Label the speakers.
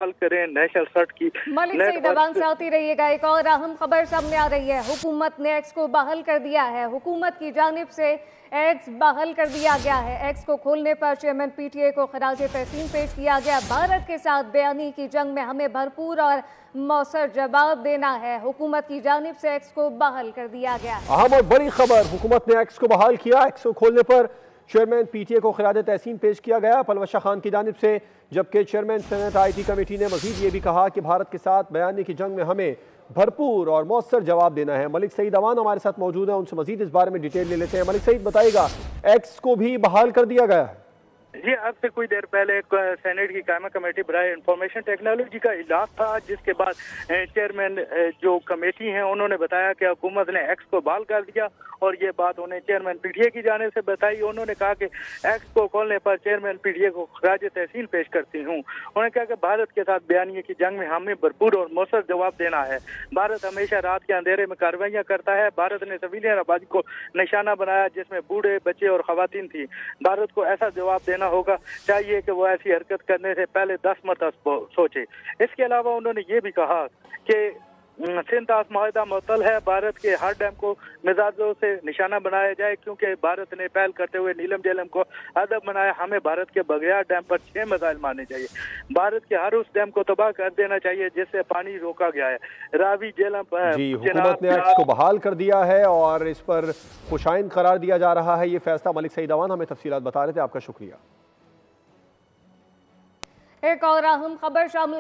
Speaker 1: हल करें national shirt की
Speaker 2: मलिक सईद अवान से आती रहिएगा। एक और अहम खबर सामने आ रही है। हुकूमत ने एक्स को बहाल कर दिया है। हुकूमत की जानिब से एक्स बहाल कर दिया गया है। एक्स को खोलने पर चेयरमैन पीटीए को खराज तहसीन पेश किया गया। भारत के साथ बयानी की जंग में हमें भरपूर और मौसर जवाब देना है। हुकूमत की जानिब से एक्स को बहाल कर दिया गया है।
Speaker 3: अहम और बड़ी खबर, हुकूमत ने एक्स को बहाल किया। एक्स को खोलने पर चेयरमैन पीटीए को खराज तहसीन पेश किया गया पलवशा खान की जानिब से, जबकि चेयरमैन सेनेट आईटी कमेटी ने मजीद ये भी कहा कि भारत के साथ बयानी की जंग में हमें भरपूर और मौसर जवाब देना है। मलिक सईद अवान हमारे साथ मौजूद है, उनसे मजीद इस बारे में डिटेल ले लेते हैं। मलिक सईद बताइएगा, एक्स को भी बहाल कर दिया गया है?
Speaker 1: जी, अब से कुछ देर पहले सेनेट की कायमा कमेटी बराए इंफॉर्मेशन टेक्नोलॉजी का इजलास था, जिसके बाद चेयरमैन जो कमेटी है उन्होंने बताया कि हुकूमत ने एक्स को बहाल कर दिया और ये बात उन्हें चेयरमैन पीटीए की जाने से बताई। उन्होंने कहा कि एक्स को खोलने पर चेयरमैन पीटीए को खराज तहसीन पेश करती हूँ। उन्होंने कहा कि भारत के साथ बयानिए की जंग में हमें भरपूर और मौसर जवाब देना है। भारत हमेशा रात के अंधेरे में कार्रवाइयाँ करता है। भारत ने सिविलियन आबादी को निशाना बनाया, जिसमें बूढ़े, बच्चे और खवातीन थी। भारत को ऐसा जवाब देना होगा, चाहिए कि वो ऐसी हरकत करने से पहले 10 मरतबा सोचे। इसके अलावा उन्होंने ये भी कहा कि सिंध माहिदा मुअत्तल है, भारत के हर डैम को मिजाजों से निशाना बनाया जाए, क्योंकि भारत ने पहल करते हुए नीलम झेलम को अदब बनाया। हमें भारत के बगैर डैम पर 6 मिसाइल मारने चाहिए। भारत के हर उस डैम को तबाह कर देना चाहिए जिससे पानी रोका गया है। रावी झेलम
Speaker 3: जी, हुकूमत ने एक्स को बहाल कर दिया है और इस पर खुशाइन करार दिया जा रहा है। ये फैसला मलिक सईद अवान हमें तफसीलात बता रहे थे, आपका शुक्रिया।
Speaker 2: एक और अहम खबर शामिल